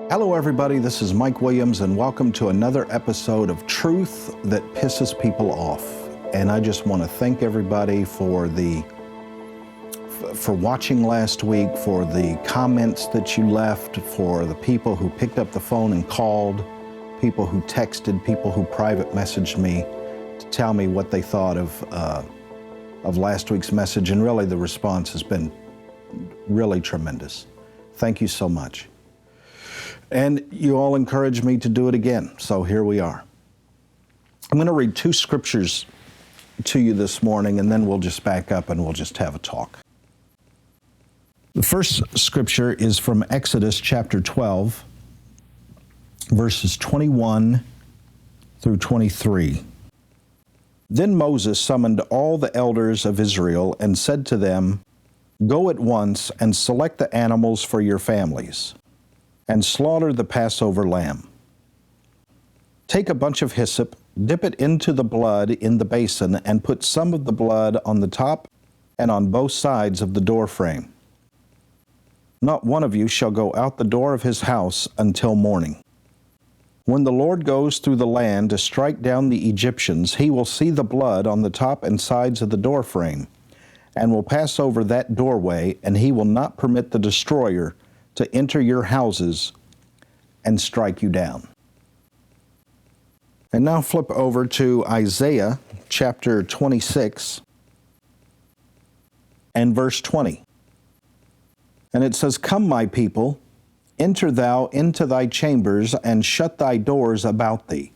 Hello everybody, this is Mike Williams and welcome to another episode of Truth That Pisses People Off. And I just want to thank everybody for watching last week, for the comments that you left, for the people who picked up the phone and called, people who texted, people who private messaged me to tell me what they thought of last week's message. And really the response has been really tremendous. Thank you so much. And you all encouraged me to do it again, so here we are. I'm going to read two scriptures to you this morning, and then we'll just back up and we'll just have a talk. The first scripture is from Exodus chapter 12, verses 21 through 23. Then Moses summoned all the elders of Israel and said to them, "Go at once and select the animals for your families, and slaughter the Passover lamb. Take a bunch of hyssop, dip it into the blood in the basin, and put some of the blood on the top and on both sides of the door frame. Not one of you shall go out the door of his house until morning. When the Lord goes through the land to strike down the Egyptians, he will see the blood on the top and sides of the door frame, and will pass over that doorway, and he will not permit the destroyer to enter your houses and strike you down." And now flip over to Isaiah chapter 26 and verse 20. And it says, "Come, my people, enter thou into thy chambers, and shut thy doors about thee.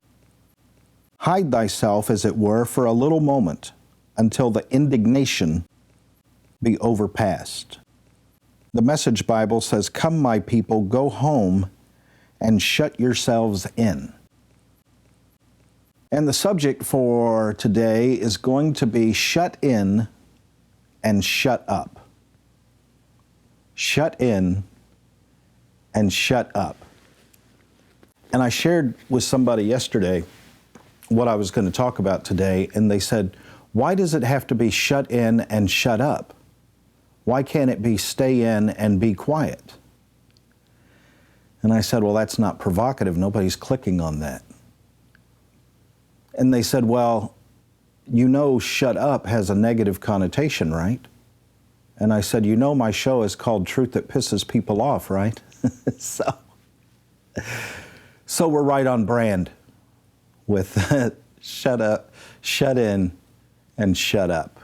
Hide thyself, as it were, for a little moment, until the indignation be overpast." The Message Bible says, "Come, my people, go home and shut yourselves in." And the subject for today is going to be shut in and shut up. Shut in and shut up. And I shared with somebody yesterday what I was going to talk about today, and they said, "Why does it have to be shut in and shut up? Why can't it be stay in and be quiet?" And I said, "Well, that's not provocative. Nobody's clicking on that." And they said, "Well, you know, shut up has a negative connotation, right?" And I said, "You know, my show is called Truth That Pisses People Off, right?" So we're right on brand with shut up, shut in, and shut up.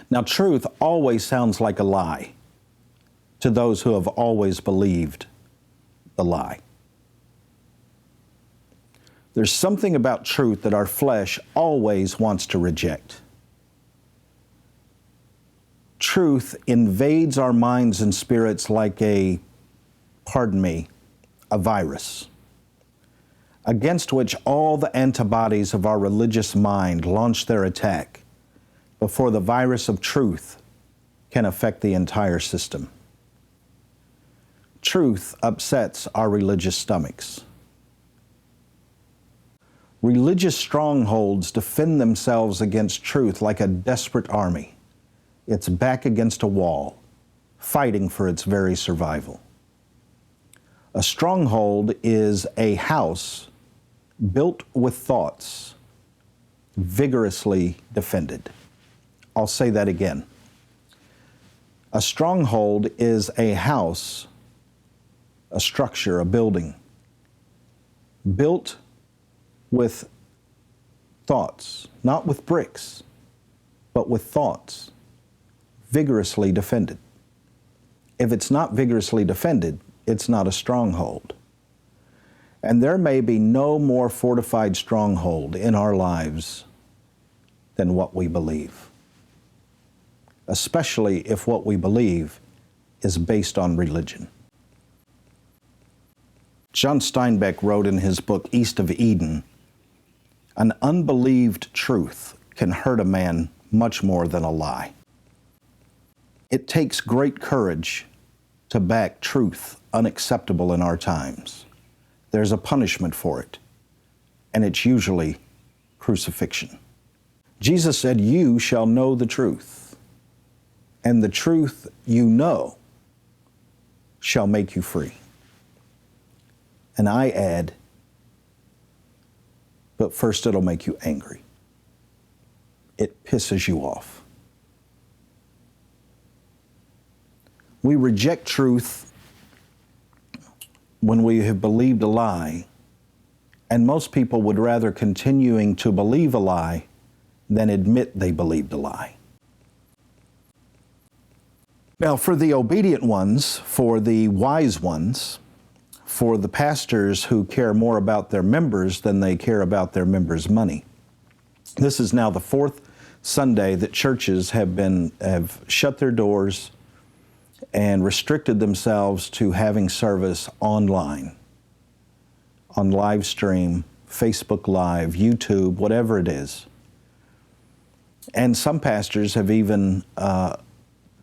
Now, truth always sounds like a lie to those who have always believed the lie. There's something about truth that our flesh always wants to reject. Truth invades our minds and spirits like a virus, against which all the antibodies of our religious mind launch their attack before the virus of truth can affect the entire system. Truth upsets our religious stomachs. Religious strongholds defend themselves against truth like a desperate army. It's back against a wall, fighting for its very survival. A stronghold is a house built with thoughts, vigorously defended. I'll say that again. A stronghold is a house, a structure, a building, built with thoughts, not with bricks, but with thoughts, vigorously defended. If it's not vigorously defended, it's not a stronghold. And there may be no more fortified stronghold in our lives than what we believe, especially if what we believe is based on religion. John Steinbeck wrote in his book, East of Eden, "An unbelieved truth can hurt a man much more than a lie." It takes great courage to back truth unacceptable in our times. There's a punishment for it, and it's usually crucifixion. Jesus said, "You shall know the truth, and the truth you know shall make you free." And I add, but first it'll make you angry. It pisses you off. We reject truth when we have believed a lie, and most people would rather continuing to believe a lie than admit they believed a lie. Now, for the obedient ones, for the wise ones, for the pastors who care more about their members than they care about their members' money, this is now the fourth Sunday that churches have shut their doors and restricted themselves to having service online, on live stream, Facebook Live, YouTube, whatever it is. And some pastors have even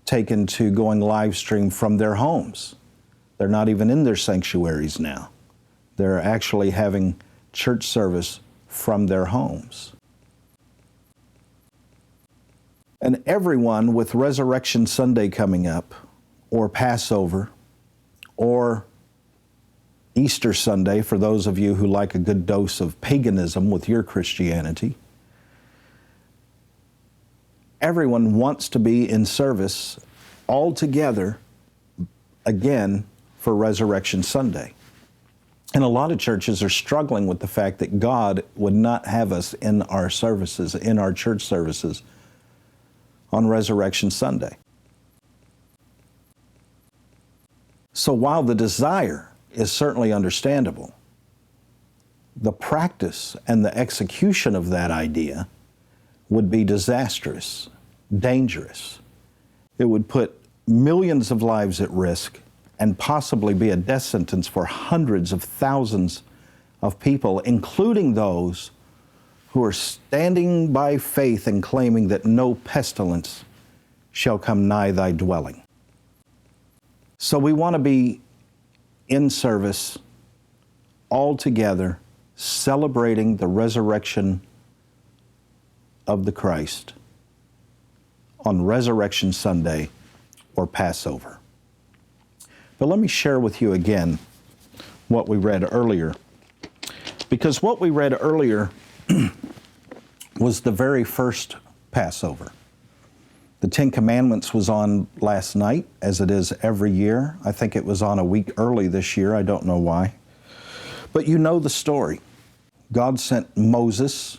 taken to going live stream from their homes. They're not even in their sanctuaries now. They're actually having church service from their homes. And everyone with Resurrection Sunday coming up, or Passover, or Easter Sunday, for those of you who like a good dose of paganism with your Christianity, everyone wants to be in service all together again for Resurrection Sunday. And a lot of churches are struggling with the fact that God would not have us in our services, in our church services, on Resurrection Sunday. So while the desire is certainly understandable, the practice and the execution of that idea would be disastrous, dangerous. It would put millions of lives at risk and possibly be a death sentence for hundreds of thousands of people, including those who are standing by faith and claiming that no pestilence shall come nigh thy dwelling. So we want to be in service all together, celebrating the resurrection of the Christ on Resurrection Sunday or Passover. But let me share with you again what we read earlier, because what we read earlier was the very first Passover. The Ten Commandments was on last night, as it is every year. I think it was on a week early this year. I don't know why. But you know the story. God sent Moses,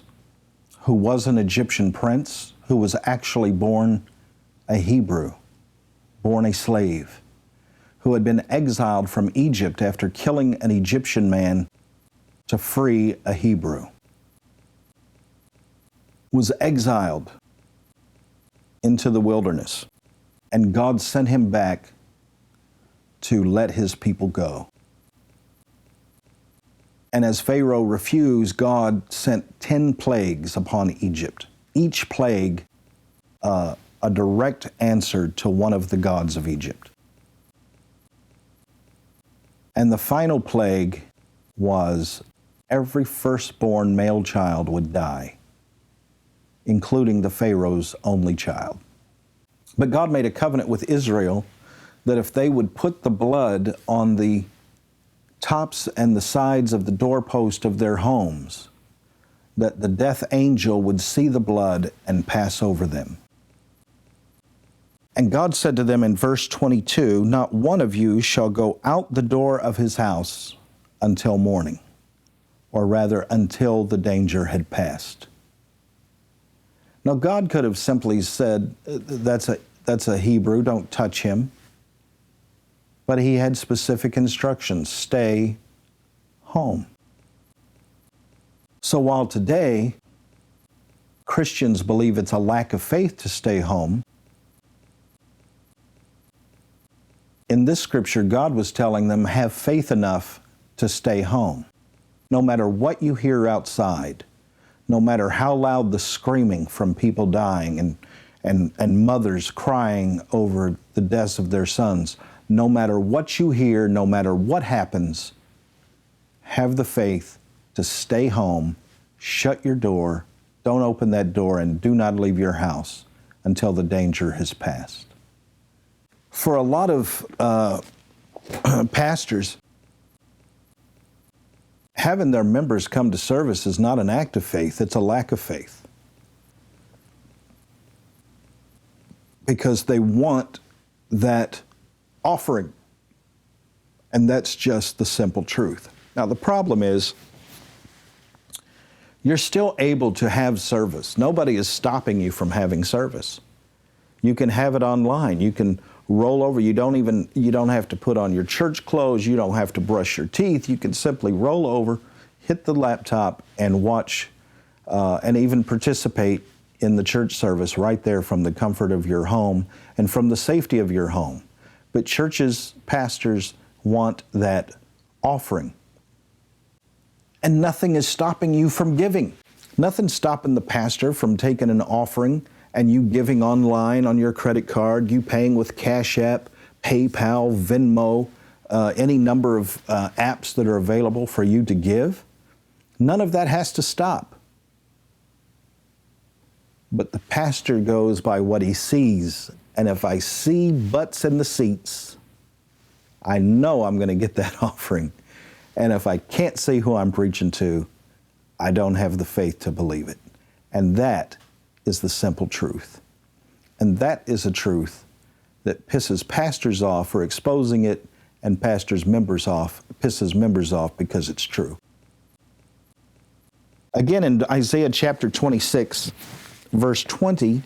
who was an Egyptian prince, who was actually born a Hebrew, born a slave, who had been exiled from Egypt after killing an Egyptian man to free a Hebrew, was exiled into the wilderness, and God sent him back to let his people go. And as Pharaoh refused, God sent 10 plagues upon Egypt, each plague a direct answer to one of the gods of Egypt. And the final plague was every firstborn male child would die, including the Pharaoh's only child. But God made a covenant with Israel that if they would put the blood on the tops and the sides of the doorpost of their homes, that the death angel would see the blood and pass over them. And God said to them in verse 22, "Not one of you shall go out the door of his house until morning," or rather, until the danger had passed. Now, God could have simply said, that's a Hebrew, don't touch him. But he had specific instructions, stay home. So while today Christians believe it's a lack of faith to stay home, in this scripture, God was telling them, have faith enough to stay home. No matter what you hear outside, no matter how loud the screaming from people dying and mothers crying over the deaths of their sons, no matter what you hear, no matter what happens, have the faith to stay home, shut your door, don't open that door, and do not leave your house until the danger has passed. For a lot of pastors, having their members come to service is not an act of faith, it's a lack of faith. Because they want that offering. And that's just the simple truth. Now, the problem is, you're still able to have service. Nobody is stopping you from having service. You can have it online. You can roll over. You don't have to put on your church clothes. You don't have to brush your teeth. You can simply roll over, hit the laptop, and watch and even participate in the church service right there from the comfort of your home and from the safety of your home. But churches, pastors want that offering. And nothing is stopping you from giving. Nothing's stopping the pastor from taking an offering and you giving online on your credit card, you paying with Cash App, PayPal, Venmo, any number of apps that are available for you to give. None of that has to stop. But the pastor goes by what he sees. And if I see butts in the seats, I know I'm going to get that offering. And if I can't see who I'm preaching to, I don't have the faith to believe it. And that is the simple truth. And that is a truth that pisses pastors off for exposing it, and pisses members off because it's true. Again, in Isaiah chapter 26, verse 20,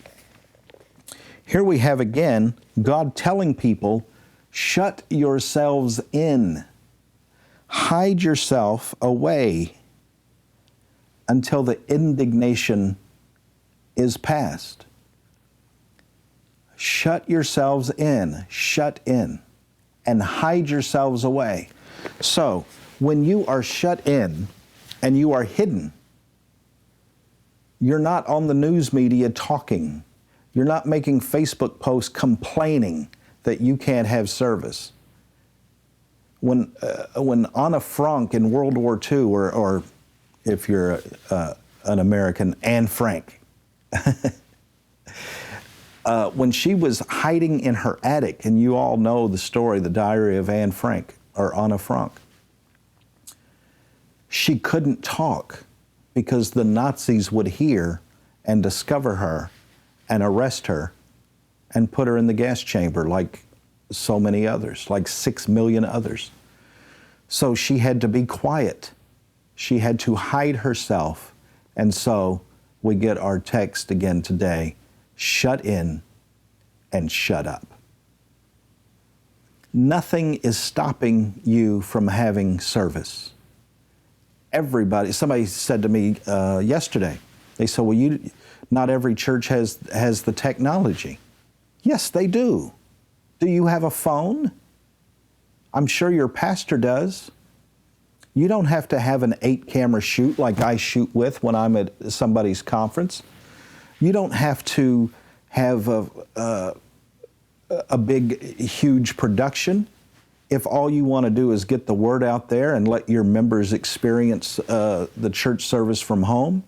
here we have again God telling people, shut yourselves in, hide yourself away until the indignation is past. Shut yourselves in, and hide yourselves away. So, when you are shut in and you are hidden, you're not on the news media talking. You're not making Facebook posts complaining that you can't have service. When Anna Frank in World War II, or if you're an American, Anne Frank, when she was hiding in her attic, and you all know the story, the diary of Anne Frank, or Anna Frank, she couldn't talk because the Nazis would hear and discover her and arrest her and put her in the gas chamber like so many others, like 6 million others. So she had to be quiet. She had to hide herself. And so we get our text again today, shut in and shut up. Nothing is stopping you from having service. Somebody said to me yesterday, they said, well, not every church has the technology. Yes, they do. Do you have a phone? I'm sure your pastor does. You don't have to have an 8-camera shoot like I shoot with when I'm at somebody's conference. You don't have to have a big, huge production. If all you want to do is get the word out there and let your members experience the church service from home,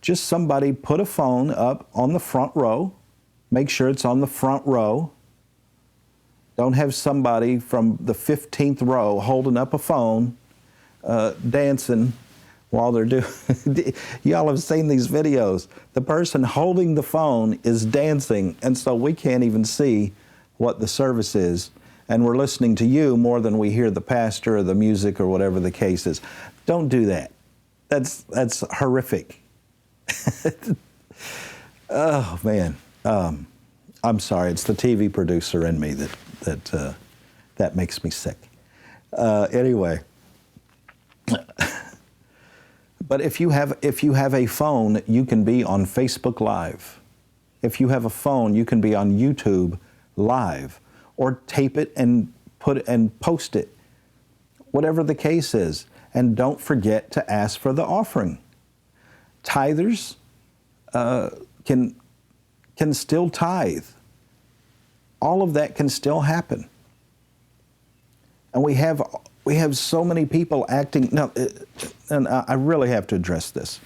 just somebody put a phone up on the front row. Make sure it's on the front row. Don't have somebody from the 15th row holding up a phone, dancing while they're doing. Y'all have seen these videos. The person holding the phone is dancing, and so we can't even see what the service is. And we're listening to you more than we hear the pastor or the music or whatever the case is. Don't do that. That's horrific. Oh, man. I'm sorry. It's the TV producer in me that makes me sick. Anyway. But if you have a phone, you can be on Facebook Live. If you have a phone, you can be on YouTube Live, or tape it and post it. Whatever the case is. And don't forget to ask for the offering. Tithers can still tithe. All of that can still happen. And we have so many people acting, now, and I really have to address this.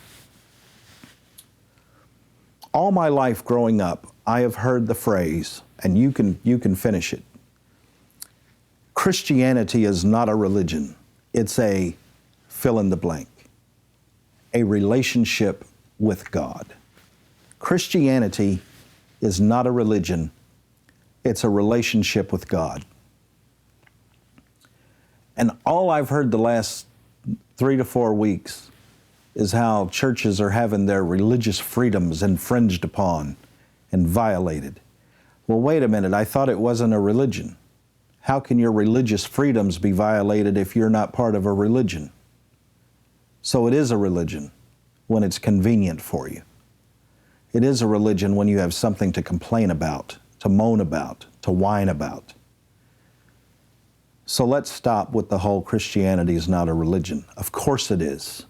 All my life growing up, I have heard the phrase, and you can finish it. Christianity is not a religion. It's a fill in the blank. A relationship with God. Christianity is not a religion, it's a relationship with God. And all I've heard the last 3 to 4 weeks is how churches are having their religious freedoms infringed upon and violated. Well, wait a minute, I thought it wasn't a religion. How can your religious freedoms be violated if you're not part of a religion? So it is a religion when it's convenient for you. It is a religion when you have something to complain about, to moan about, to whine about. So let's stop with the whole Christianity is not a religion. Of course it is.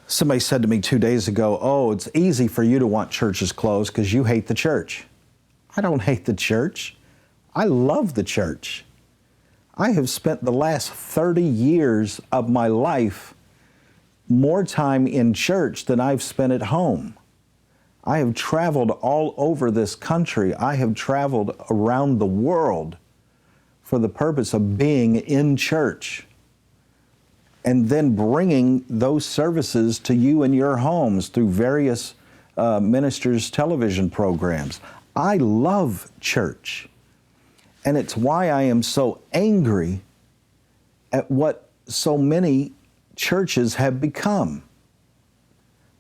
Somebody said to me 2 days ago, oh, it's easy for you to want churches closed because you hate the church. I don't hate the church. I love the church. I have spent the last 30 years of my life more time in church than I've spent at home. I have traveled all over this country. I have traveled around the world for the purpose of being in church and then bringing those services to you in your homes through various ministers' television programs. I love church. And it's why I am so angry at what so many churches have become.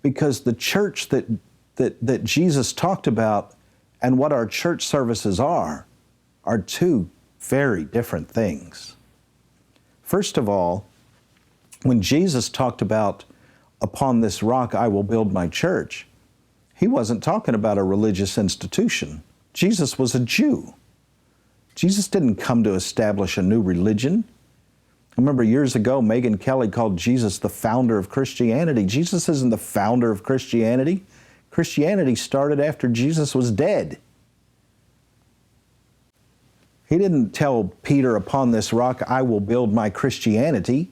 Because the church that Jesus talked about and what our church services are two very different things. First of all, when Jesus talked about, upon this rock I will build my church, He wasn't talking about a religious institution. Jesus was a Jew. Jesus didn't come to establish a new religion. I remember years ago, Megyn Kelly called Jesus the founder of Christianity. Jesus isn't the founder of Christianity. Christianity started after Jesus was dead. He didn't tell Peter, upon this rock I will build my Christianity.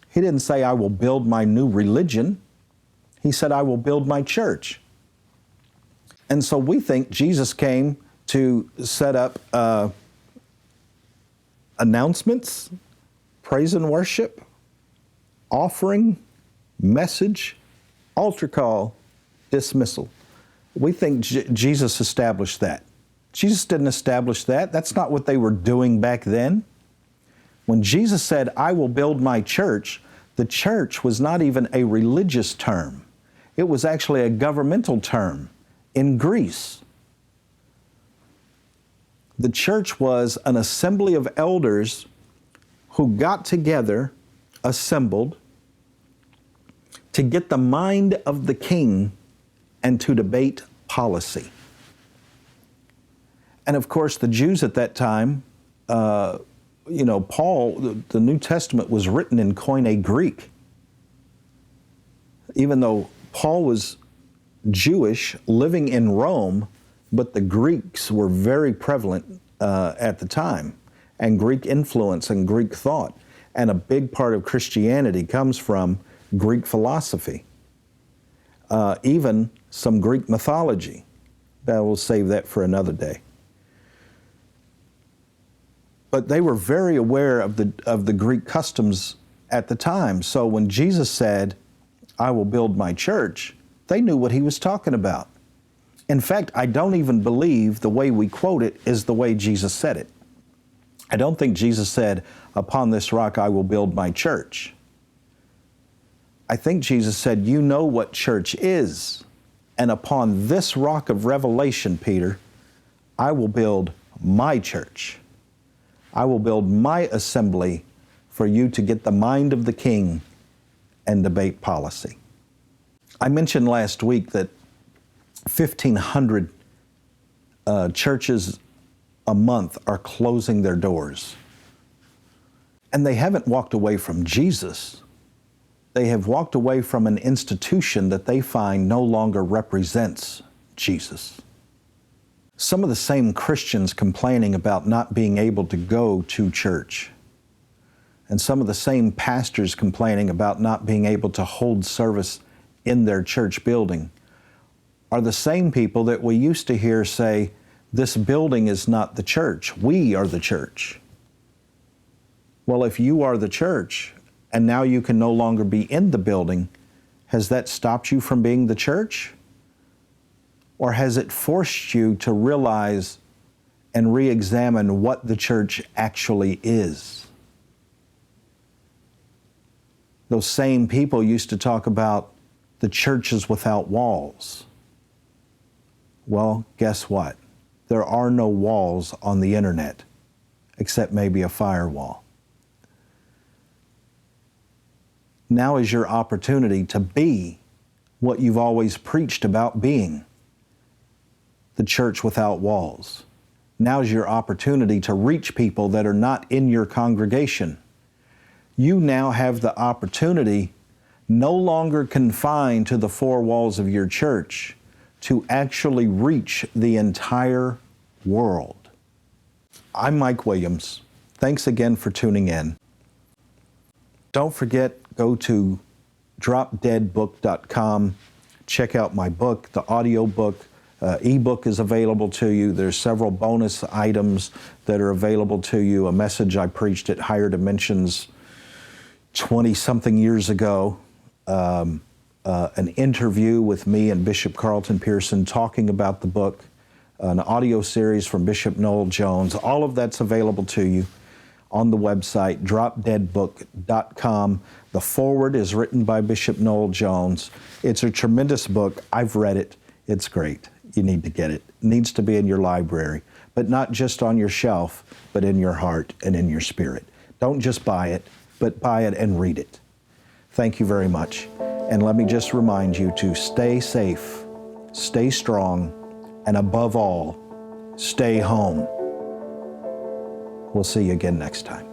He didn't say, I will build my new religion. He said, I will build my church. And so we think Jesus came to set up announcements, praise and worship, offering, message, altar call, dismissal. We think Jesus established that. Jesus didn't establish that. That's not what they were doing back then. When Jesus said, I will build my church, the church was not even a religious term. It was actually a governmental term in Greece. The church was an assembly of elders who got together, assembled, to get the mind of the king and to debate policy. And of course, the Jews at that time, Paul, the New Testament was written in Koine Greek. Even though Paul was Jewish, living in Rome, but the Greeks were very prevalent at the time, and Greek influence and Greek thought. And a big part of Christianity comes from Greek philosophy, even some Greek mythology. But we'll save that for another day. But they were very aware of the Greek customs at the time. So when Jesus said, I will build my church, they knew what He was talking about. In fact, I don't even believe the way we quote it is the way Jesus said it. I don't think Jesus said, upon this rock I will build my church. I think Jesus said, you know what church is, and upon this rock of revelation, Peter, I will build my church. I will build my assembly for you to get the mind of the king and debate policy. I mentioned last week that 1,500 churches a month are closing their doors. And they haven't walked away from Jesus. They have walked away from an institution that they find no longer represents Jesus. Some of the same Christians complaining about not being able to go to church, and some of the same pastors complaining about not being able to hold service in their church building, are the same people that we used to hear say, this building is not the church, we are the church. Well, if you are the church and now you can no longer be in the building, has that stopped you from being the church? Or has it forced you to realize and re-examine what the church actually is? Those same people used to talk about the churches without walls. Well, guess what? There are no walls on the internet, except maybe a firewall. Now is your opportunity to be what you've always preached about being, the church without walls. Now is your opportunity to reach people that are not in your congregation. You now have the opportunity, no longer confined to the four walls of your church, to actually reach the entire world. I'm Mike Williams. Thanks again for tuning in. Don't forget, go to dropdeadbook.com. Check out my book, the audio book. Ebook is available to you. There's several bonus items that are available to you. A message I preached at Higher Dimensions 20-something years ago. An interview with me and Bishop Carlton Pearson talking about the book. An audio series from Bishop Noel Jones. All of that's available to you on the website, dropdeadbook.com. The foreword is written by Bishop Noel Jones. It's a tremendous book. I've read it. It's great. You need to get it. It needs to be in your library, but not just on your shelf, but in your heart and in your spirit. Don't just buy it, but buy it and read it. Thank you very much. And let me just remind you to stay safe, stay strong, and above all, stay home. We'll see you again next time.